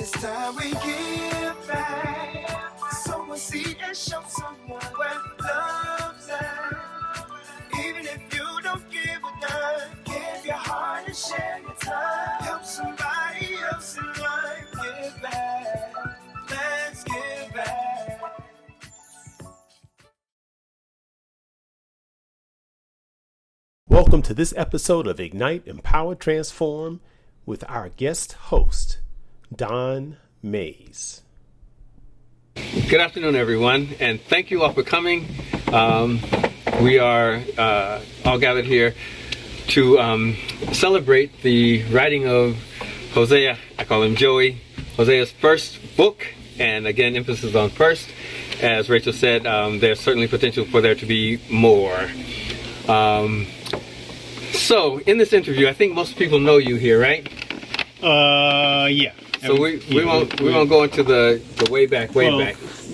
It's time we give back. Sow a seed and show someone where love's at. Even if you don't give a dime, give your heart and share your time. Help somebody else in life. Give back. Let's give back. Welcome to this episode of Ignite, Empower, Transform with our guest host, Don Mays. Good afternoon, everyone, and thank you all for coming. We are all gathered here to celebrate the writing of Hosea. I call him Joey. Hosea's first book, and again, emphasis on first. As Rachel said, there's certainly potential for there to be more. So, in this interview, I think most people know you here, right? Yeah. So we won't go into the way back. We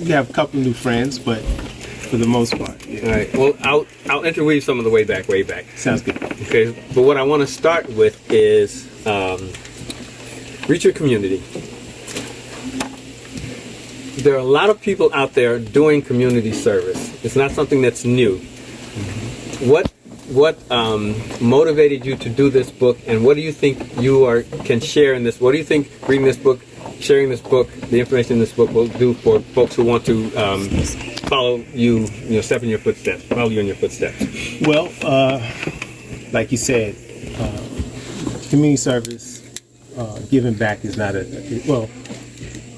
have a couple new friends, but for the most part, yeah. All right. Well, I'll interweave some of the way back. Sounds good. Okay. But what I want to start with is reach your community. There are a lot of people out there doing community service. It's not something that's new. Mm-hmm. What motivated you to do this book, and what do you think you can share in this? What do you think reading this book, sharing this book, the information in this book will do for folks who want to follow you, step in your footsteps, follow you in your footsteps? Well, like you said, community service, giving back is not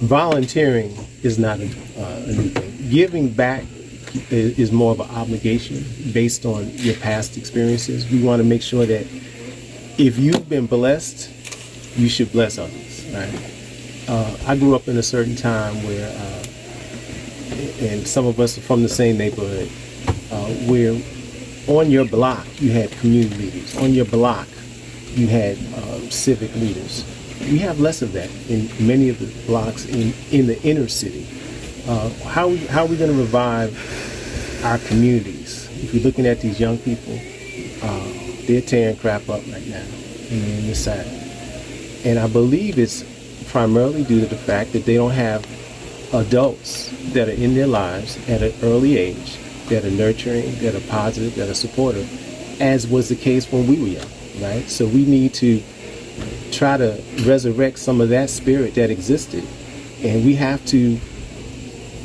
volunteering is not a new thing. Giving back is more of an obligation based on your past experiences. We want to make sure that if you've been blessed, you should bless others, right? I grew up in a certain time where, and some of us are from the same neighborhood, where on your block you had community leaders. On your block you had civic leaders. We have less of that in many of the blocks in the inner city. How are we going to revive our communities? If you're looking at these young people, they're tearing crap up right now, and it's sad. And I believe it's primarily due to the fact that they don't have adults that are in their lives at an early age, that are nurturing, that are positive, that are supportive, as was the case when we were young, right? So we need to try to resurrect some of that spirit that existed, and we have to,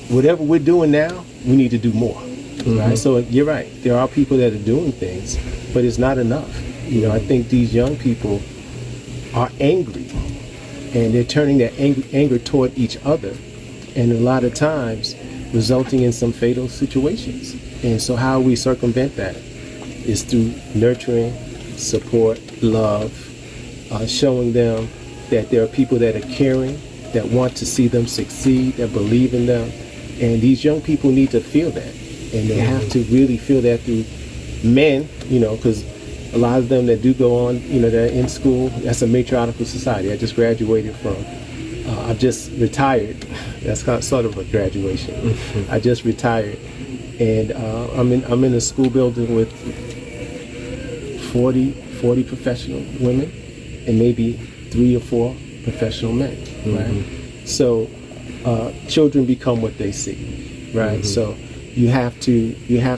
whatever we're doing now, we need to do more, right? So you're right, there are people that are doing things, but it's not enough. I think these young people are angry, and they're turning that anger toward each other, and a lot of times resulting in some fatal situations. And so how we circumvent that is through nurturing, support, love, showing them that there are people that are caring, that want to see them succeed, that believe in them. And these young people need to feel that. And they have to really feel that through men, because a lot of them that do go on, they're in school. That's a matriarchal society. I just graduated from, I've just retired. That's sort of a graduation. I just retired. And I'm in a school building with 40 professional women and maybe 3 or 4 professional men, right? So children become what they see, right? So you have to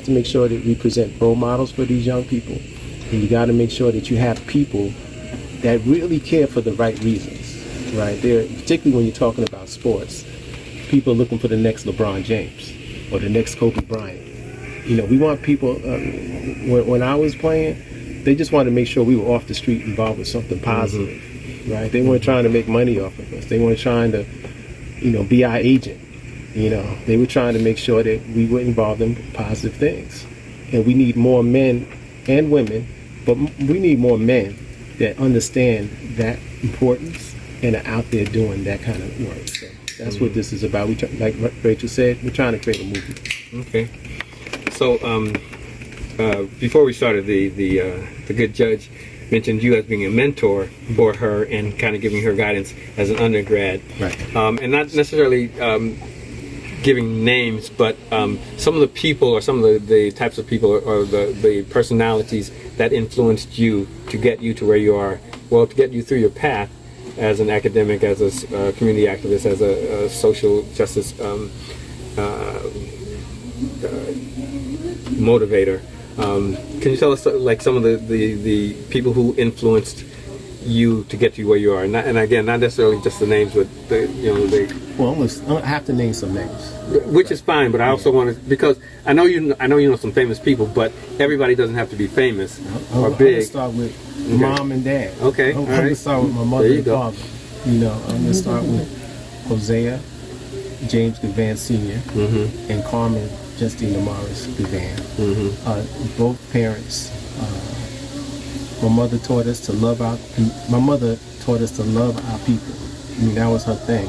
make sure that we present role models for these young people, and you got to make sure that you have people that really care for the right reasons, right? Particularly when you're talking about sports, people are looking for the next LeBron James or the next Kobe Bryant. We want people. When I was playing, they just wanted to make sure we were off the street involved with something positive, right? They weren't trying to make money off of us. They weren't trying to, be our agent. They were trying to make sure that we were involved in positive things. And we need more men and women, but we need more men that understand that importance and are out there doing that kind of work. So that's what this is about. Like Rachel said, we're trying to create a movement. Okay. So before we started, the good judge mentioned you as being a mentor for her and kind of giving her guidance as an undergrad. Right. And not necessarily giving names, but some of the people or some of the types of people or the personalities that influenced you to get you to where you are, well, to get you through your path. as an academic, as a community activist, as a social justice motivator. Can you tell us like some of the people who influenced you to get you where you are? And again, not necessarily just the names, but Well, I have to name some names. Which is fine, but I also want to, because I know you know some famous people, but everybody doesn't have to be famous or big. I'm gonna start with mom and dad. Okay, I'm gonna start with my mother and go. father. I'm gonna start with Hosea James Givan II and Carmen Justina Morris Givan. Both parents. My mother taught us to love our people. I mean, that was her thing.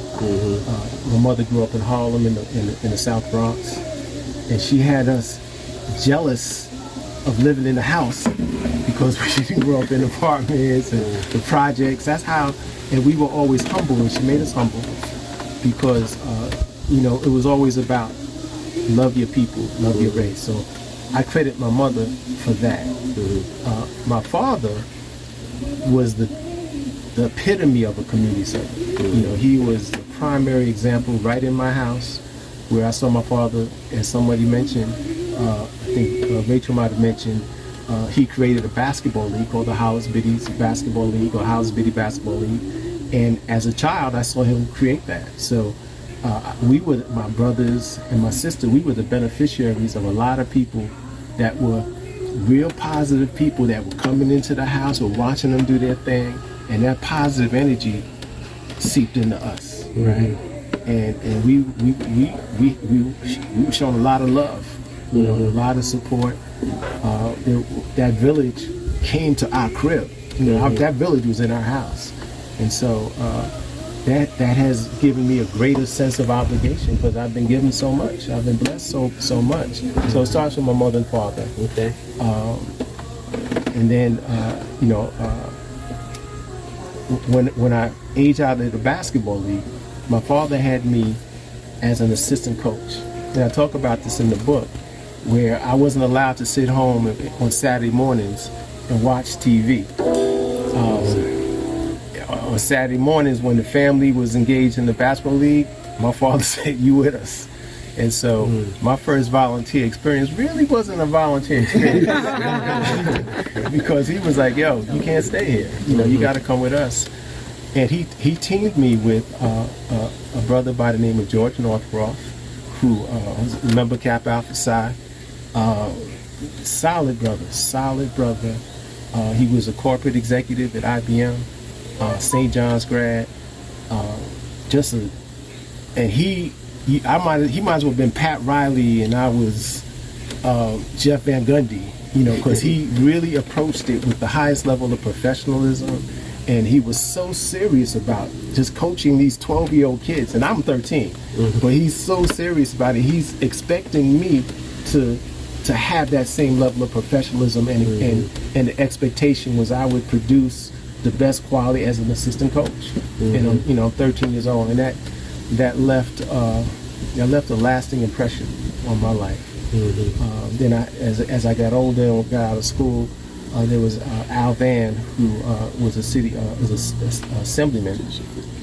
My mother grew up in Harlem in the South Bronx, and she had us jealous of living in the house because we didn't grow up in apartments and the projects. That's how, and we were always humble, and she made us humble because, it was always about love your people, love your race. So I credit my mother for that. My father was the epitome of a community servant. He was the primary example right in my house where I saw my father, as somebody mentioned, I think Rachel might have mentioned, he created a basketball league called the Howard's Biddies Basketball League or Howard's Biddy Basketball League. And as a child, I saw him create that. So we were, my brothers and my sister, we were the beneficiaries of a lot of people that were real positive people that were coming into the house or watching them do their thing. And that positive energy seeped into us, right? And we were shown a lot of love, a lot of support. That village came to our crib. That village was in our house, and so that has given me a greater sense of obligation because I've been given so much. I've been blessed so much. So it starts with my mother and father. Okay. And then when I aged out of the basketball league, my father had me as an assistant coach. And I talk about this in the book, where I wasn't allowed to sit home on Saturday mornings and watch TV. On Saturday mornings, when the family was engaged in the basketball league, my father said, "You with us." And so my first volunteer experience really wasn't a volunteer experience because he was like, "Yo, you can't stay here. You got to come with us." And he teamed me with a brother by the name of George Northroth, who was a member Kappa Alpha Psi. Solid brother. He was a corporate executive at IBM, St. John's grad. He might as well have been Pat Riley and I was Jeff Van Gundy, because he really approached it with the highest level of professionalism, and he was so serious about just coaching these 12-year-old kids, and I'm 13, but he's so serious about it. He's expecting me to have that same level of professionalism, and the expectation was I would produce the best quality as an assistant coach. And I'm 13 years old, and that left a lasting impression on my life. Then as I got older and got out of school, there was Al Van, who was a city assemblyman,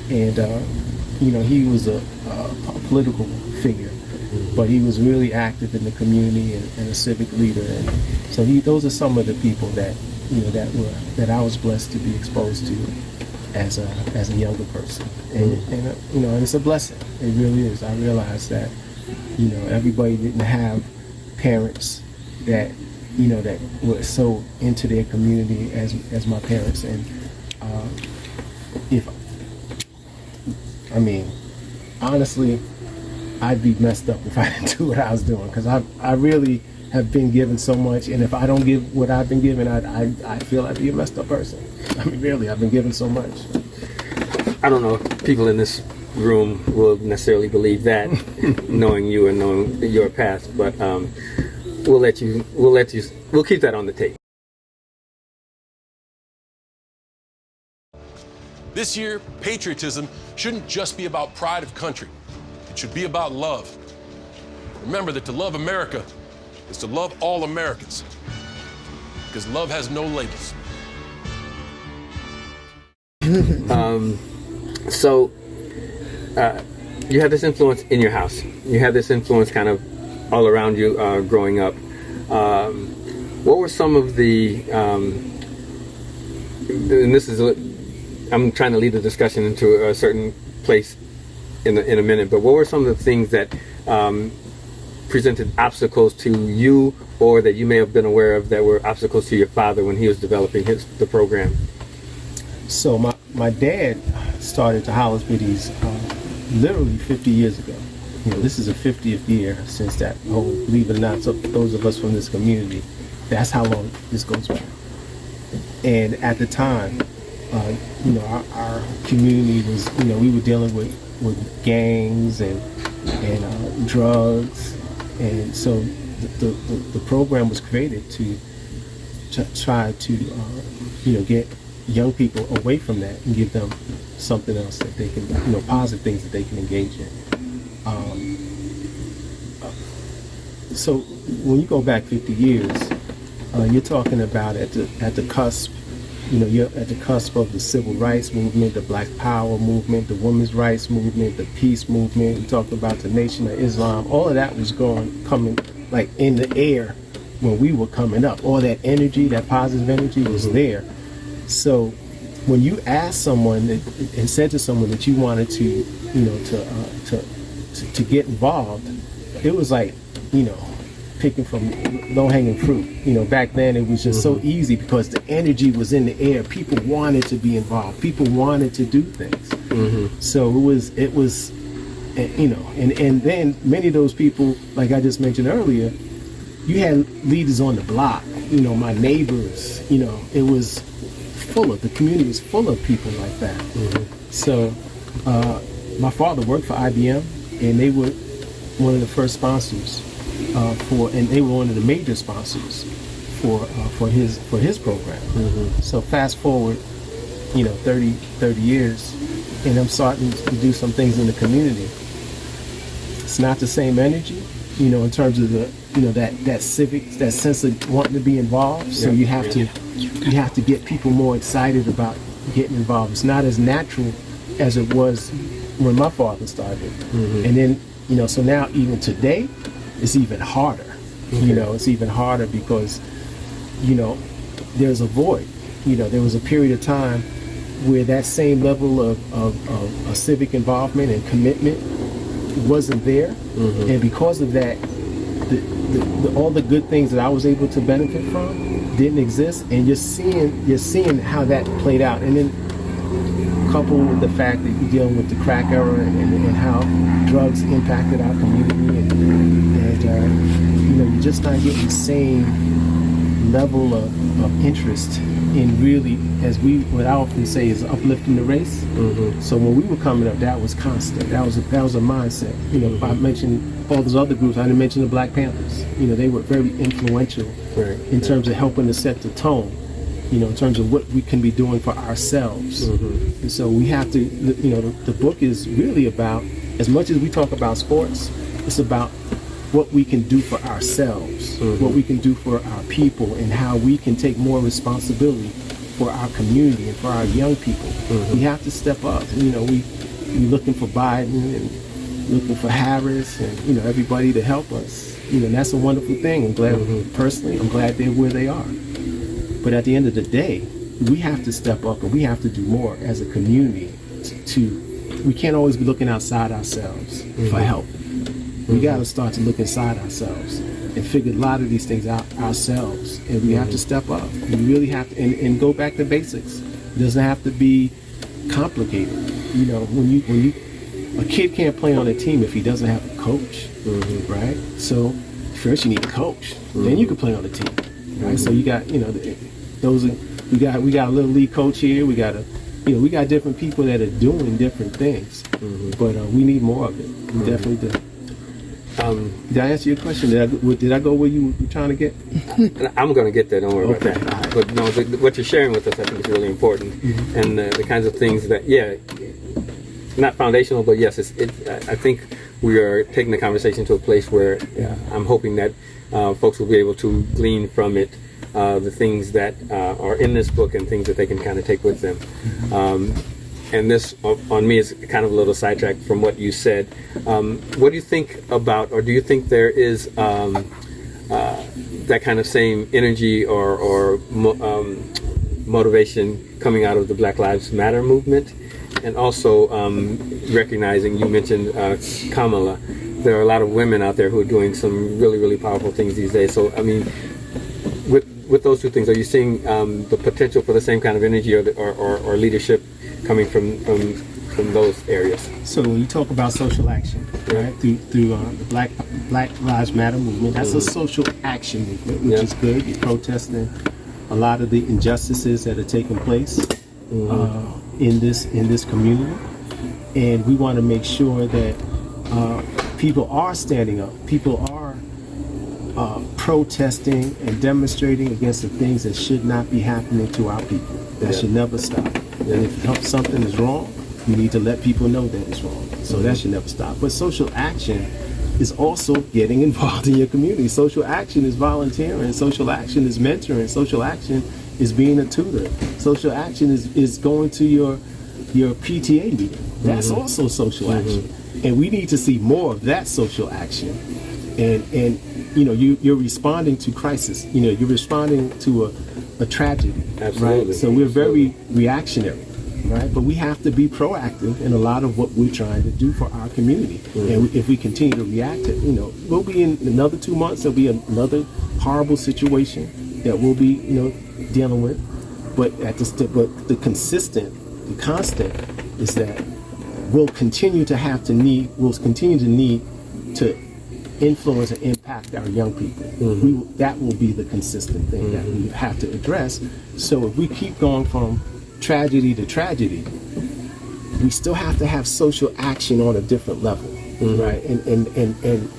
and he was a political figure, but he was really active in the community and a civic leader. And so those are some of the people that that I was blessed to be exposed to as a younger person, and it's a blessing. It really is. I realized that everybody didn't have parents that that were so into their community as my parents, and honestly, I'd be messed up if I didn't do what I was doing, because I really have been given so much, and if I don't give what I've been given, I feel I'd be a messed up person. Really, I've been given so much. I don't know if people in this room will necessarily believe that, knowing you and knowing your past, but we'll keep that on the tape. This year, patriotism shouldn't just be about pride of country. It should be about love. Remember that to love America is to love all Americans, because love has no labels. So you had this influence in your house. You had this influence kind of all around you growing up. What were some of the, and this is, I'm trying to lead the discussion into a certain place in a minute, but what were some of the things that presented obstacles to you, or that you may have been aware of that were obstacles to your father when he was developing the program? So my dad started the hospitals literally 50 years ago. This is the 50th year since that whole, believe it or not, so those of us from this community, that's how long this goes back. And at the time, our community was, we were dealing with gangs and drugs, and so the program was created to try to get young people away from that and give them something else that they can, positive things that they can engage in. So when you go back 50 years, you're talking about at the cusp. You're at the cusp of the civil rights movement, the Black Power movement, the women's rights movement, the peace movement. We talked about the Nation of Islam. All of that was coming like in the air when we were coming up. All that energy, that positive energy, was there. So when you asked someone and said to someone that you wanted to get involved, it was like, picking from low-hanging fruit. Back then it was just so easy because the energy was in the air. People wanted to be involved. People wanted to do things. So it was, and then many of those people, like I just mentioned earlier, you had leaders on the block. My neighbors. It was the community was full of people like that. So my father worked for IBM, and they were one of the first sponsors. And they were one of the major sponsors for his program. So fast forward, 30 years, and I'm starting to do some things in the community. It's not the same energy, in terms of the, that civics, that sense of wanting to be involved. So you have to get people more excited about getting involved. It's not as natural as it was when my father started. And then, so now even today, it's even harder. It's even harder because, there's a void. There was a period of time where that same level of civic involvement and commitment wasn't there. And because of that, all the good things that I was able to benefit from didn't exist. And you're seeing how that played out. And then coupled with the fact that you're dealing with the crack era and how drugs impacted our community, and you're just not getting the same level of interest in really, what I often say is uplifting the race. So when we were coming up, that was constant. That was a mindset. If I mentioned all those other groups, I didn't mention the Black Panthers. They were very influential in terms of helping to set the tone. In terms of what we can be doing for ourselves. And so we have to, the book is really about, as much as we talk about sports, it's about what we can do for ourselves, what we can do for our people, and how we can take more responsibility for our community and for our young people. We have to step up. We're looking for Biden and looking for Harris and, everybody to help us. And that's a wonderful thing. I'm glad, personally, I'm glad they're where they are. But at the end of the day, we have to step up and we have to do more as a community. We can't always be looking outside ourselves for help. We got to start to look inside ourselves and figure a lot of these things out ourselves. And we have to step up. We really have to, and go back to basics. It doesn't have to be complicated. When a kid can't play on a team if he doesn't have a coach, right? So first you need a coach, then you can play on the team, right? So you got, we got a little league coach here. We got we got different people that are doing different things, but we need more of it. We definitely do. Did I answer your question? Did I go where you were trying to get? I'm going to get there. Don't worry about that. Right. But no, what you're sharing with us, I think, is really important, and the kinds of things that, not foundational, but yes, I think we are taking the conversation to a place where I'm hoping that folks will be able to glean from it the things that are in this book and things that they can kind of take with them. and this on me is kind of a little sidetrack from what you said. What do you think about, or do you think there is that kind of same energy or motivation coming out of the Black Lives Matter movement? And also recognizing, you mentioned Kamala, there are a lot of women out there who are doing some really, really powerful things these days. So, I mean, with those two things, are you seeing the potential for the same kind of energy or leadership coming from those areas? So when you talk about social action, right, through the Black Lives Matter movement, that's a social action movement, which is good. You're protesting a lot of the injustices that are taking place in this community, and we want to make sure that people are standing up, people are protesting and demonstrating against the things that should not be happening to our people. That should never stop. And if something is wrong, you need to let people know that it's wrong. So that should never stop. But social action is also getting involved in your community. Social action is volunteering. Social action is mentoring. Social action is being a tutor. Social action is going to your PTA meeting. That's also social action. And we need to see more of that social action. And you know, you're responding to crisis. You know, you're responding to a tragedy. Absolutely. Right? So we're very reactionary, right? But we have to be proactive in a lot of what we're trying to do for our community. And if we continue to react, you know, we'll be in another 2 months. There'll be another horrible situation that we'll be, you know, dealing with. But the constant is that we'll continue to need to influence and impact our young people. That will be the consistent thing that we have to address. So if we keep going from tragedy to tragedy, we still have to have social action on a different level, right? And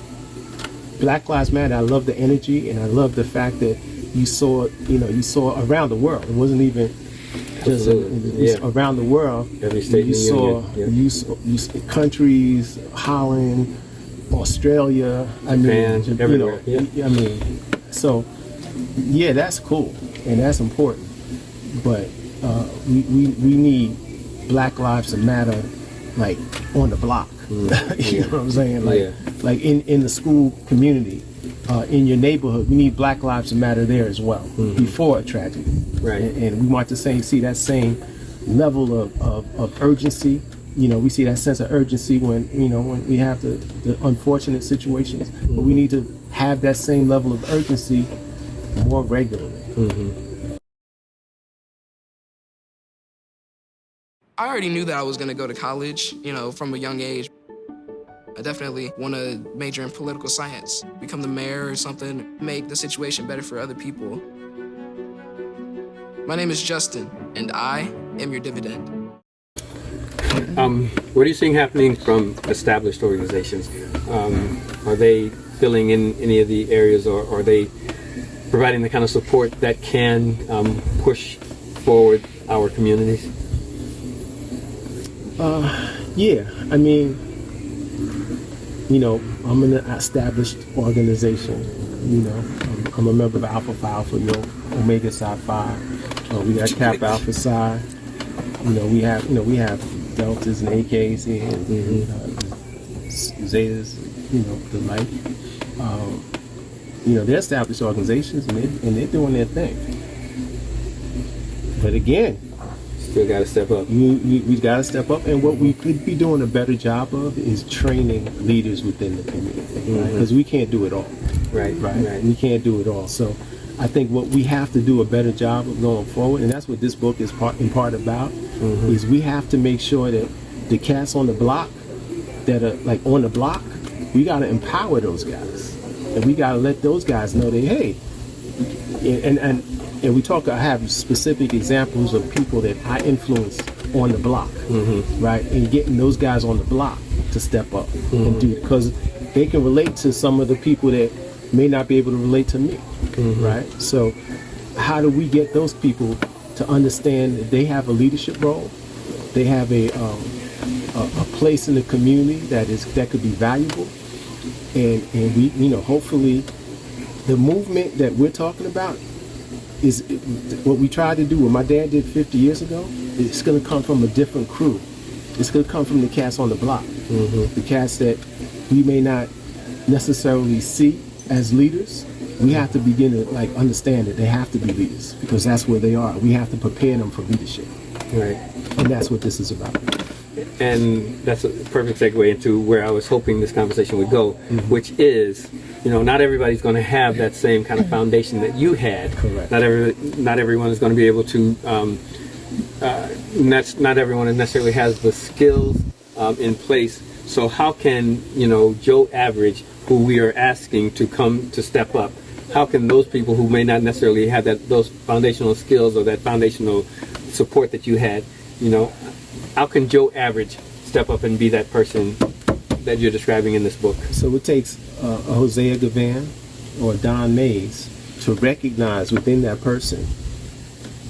Black Lives Matter, I love the energy, and I love the fact that you saw around the world. It wasn't even just around the world. Every state you saw countries, Holland, Australia, Japan, everywhere. I mean, so yeah, that's cool and that's important, but we need Black Lives to Matter, like on the block. You know what I'm saying? Like in the school community, in your neighborhood, we need Black Lives to Matter there as well before a tragedy. Right. And we want to see that same level of urgency. You know, we see that sense of urgency when we have the unfortunate situations, but we need to have that same level of urgency more regularly. I already knew that I was going to go to college, you know, from a young age. I definitely want to major in political science, become the mayor or something, make the situation better for other people. My name is Justin, and I am your dividend. What are you seeing happening from established organizations? Are they filling in any of the areas, or are they providing the kind of support that can push forward our communities? Yeah, I mean, you know, I'm in an established organization. You know, I'm a member of Alpha Phi Alpha, Omega Psi Phi. We got Kappa Alpha Psi. We have Deltas and AKs here, and Zetas, the like. They're established organizations, and they're doing their thing. But again, still got to step up. We got to step up, and what we could be doing a better job of is training leaders within the community, because we can't do it all. Right. We can't do it all. So I think what we have to do a better job of going forward, and that's what this book is in part about, is we have to make sure that the cats on the block that are like on the block, we got to empower those guys, and we got to let those guys know that, hey, and we talk. I have specific examples of people that I influenced on the block, right, and getting those guys on the block to step up and do it, because they can relate to some of the people that may not be able to relate to me, right? So how do we get those people to understand that they have a leadership role, they have a place in the community that could be valuable, and we, hopefully the movement that we're talking about is what we tried to do, what my dad did 50 years ago, it's going to come from a different crew. It's going to come from the cats on the block, the cats that we may not necessarily see as leaders. We have to begin to like understand that they have to be leaders because that's where they are. We have to prepare them for leadership. Right. And that's what this is about. And that's a perfect segue into where I was hoping this conversation would go, which is, not everybody's going to have that same kind of foundation that you had. Correct. Not everyone is going to be able to. Not everyone necessarily has the skills in place. So how can Joe Average, who we are asking to come to step up, how can those people who may not necessarily have those foundational skills or that foundational support that you had, how can Joe Average step up and be that person that you're describing in this book? So it takes a Hosea Givan or Don Mays to recognize within that person,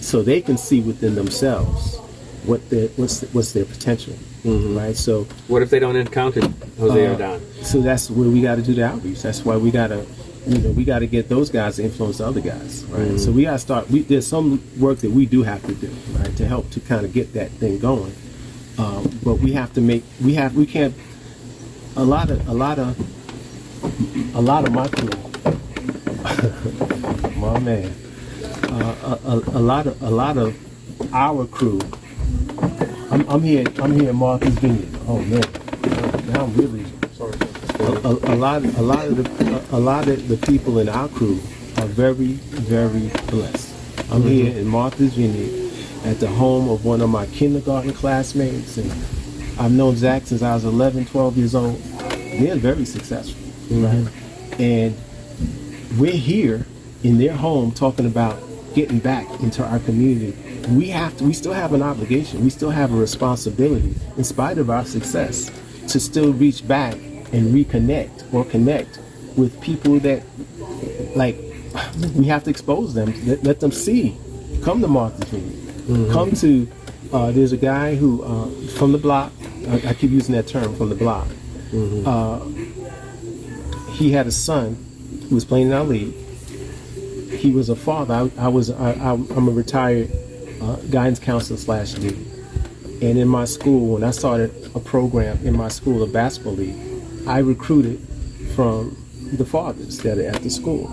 so they can see within themselves what's their potential, right? So what if they don't encounter Hosea or Don? So that's where we got to do the outreach. That's why we got to get those guys to influence the other guys, right? So we got to start. There's some work that we do have to do, right, to help to kind of get that thing going. But we have to we can't. A lot of my crew, my man. A lot of our crew. I'm here in Martha's Vineyard. Oh man, now I'm really sorry. A lot of the people in our crew are very, very blessed. I'm here in Martha's Vineyard at the home of one of my kindergarten classmates, and I've known Zach since I was 11, 12 years old. They're very successful, right? And we're here in their home talking about getting back into our community. We still have an obligation. We still have a responsibility, in spite of our success, to still reach back and reconnect or connect with people that, like, we have to expose them, let them see. Come to Martha's Vineyard. Come to, there's a guy who, from the block, I keep using that term, from the block. He had a son who was playing in our league. He was a father. I'm a retired guidance counselor / lead. And in my school, when I started a program in my school, a basketball league, I recruited from the fathers that are at the school.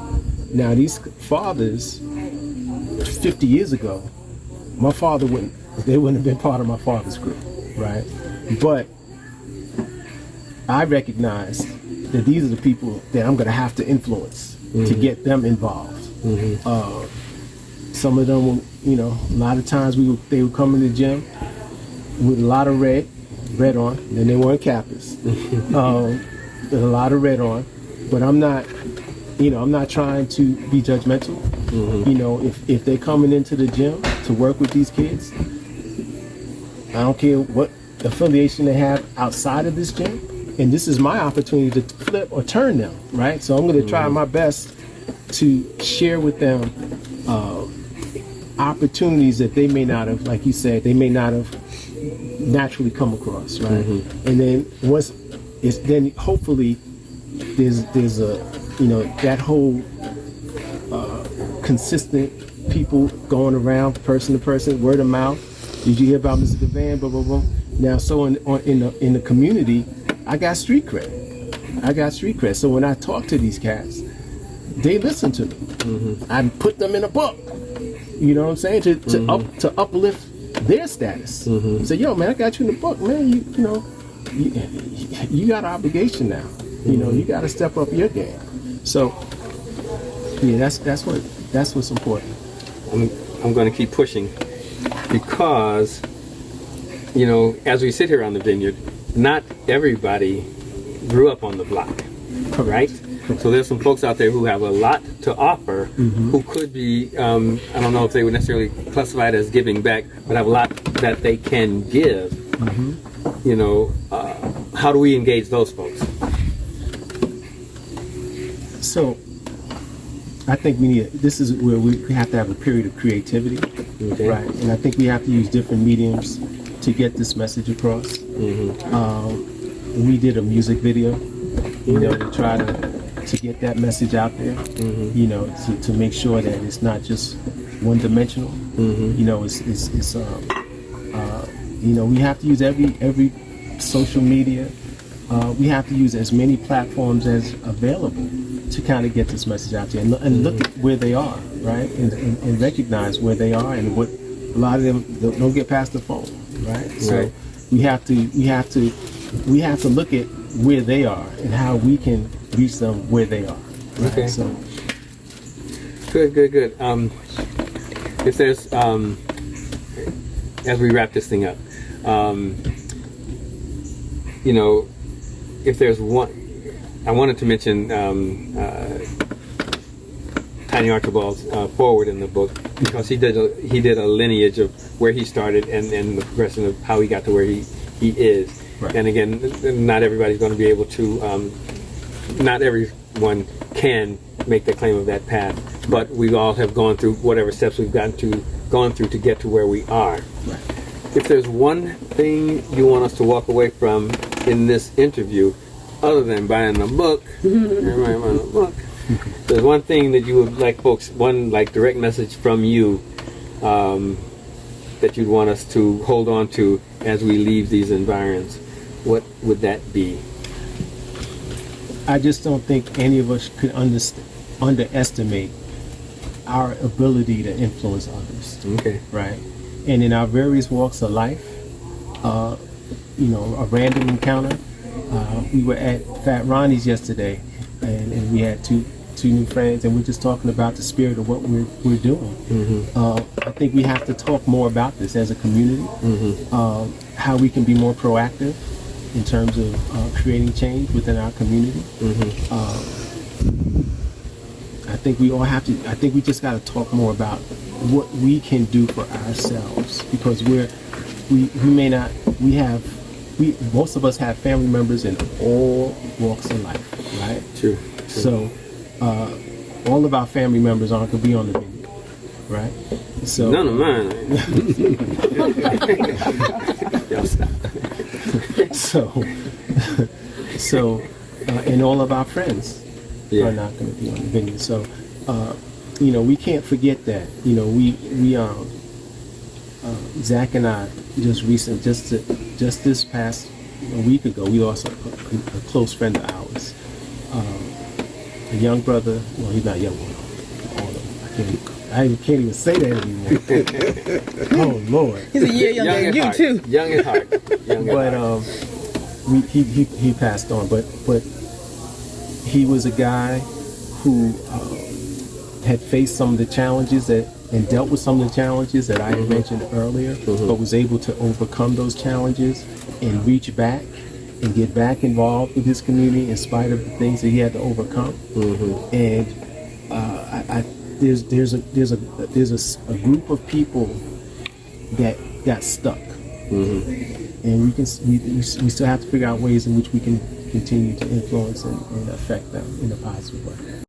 Now these fathers, 50 years ago, my father wouldn't have been part of my father's group, right? But I recognized that these are the people that I'm going to have to influence to get them involved. Some of them, a lot of times they would come in the gym with a lot of red on, and they weren't Kappas. There's a lot of red on, but I'm not trying to be judgmental. If they're coming into the gym to work with these kids, I don't care what affiliation they have outside of this gym, and this is my opportunity to flip or turn them, right? So I'm going to try my best to share with them opportunities that they may not have, like you said, they may not have naturally come across, right? And then then hopefully there's a that whole consistent people going around person to person, word of mouth. Did you hear about Mr. Givan? Blah blah blah. Now, so in the community, I got street cred. So when I talk to these cats, they listen to me. I put them in a book. You know what I'm saying? To uplift their status. Say, yo, man, I got you in the book, man. You got an obligation now. You got to step up your game. So, yeah, that's what's important. I'm going to keep pushing because, as we sit here on the vineyard, not everybody grew up on the block, right? So there's some folks out there who have a lot to offer, who could be, I don't know if they would necessarily classify it as giving back, but have a lot that they can give. How do we engage those folks? So I think this is where we have to have a period of creativity, right? And I think we have to use different mediums to get this message across. We did a music video, to try to get that message out there, to make sure that it's not just one dimensional. It's We have to use every social media. We have to use as many platforms as available to kind of get this message out there and look at where they are, right? And recognize where they are and what a lot of them don't get past the phone, right? So we have to look at where they are and how we can reach them where they are. Right? Okay. So Good. If there's as we wrap this thing up, if there's one, I wanted to mention Tiny Archibald's forward in the book, because he did a lineage of where he started and the progression of how he got to where he is. Right. And again, not everybody's going to be able to, not everyone can make the claim of that path, but we all have gone through whatever steps we've gone through to get to where we are. right. If there's one thing you want us to walk away from in this interview, other than buying a book, everybody buying a book, there's one thing that you would like folks, one like direct message from you that you'd want us to hold on to as we leave these environs, what would that be? I just don't think any of us could underestimate our ability to influence others. Okay. Right. And in our various walks of life, a random encounter. We were at Fat Ronnie's yesterday, and we had two new friends, and we're just talking about the spirit of what we're doing. I think we have to talk more about this as a community, how we can be more proactive in terms of creating change within our community. I think we all have to. I think we just got to talk more about what we can do for ourselves, because most of us have family members in all walks of life, right? True. So all of our family members aren't going to be on the video, right? So None of mine. Y'all stop. so and all of our friends Yeah. are not going to be on the video. So we can't forget that. Zach and I just this past week ago, we lost a close friend of ours, a young brother. Well, he's not young. I can't even say that anymore. Oh Lord, He's a year younger than you too. Young at heart. He passed on, but he was a guy who had faced some of the challenges and dealt with some of the challenges that I had mentioned earlier, but was able to overcome those challenges and reach back and get back involved with his community in spite of the things that he had to overcome. And there's a group of people that got stuck, and we still have to figure out ways in which we can continue to influence and affect them in a positive way.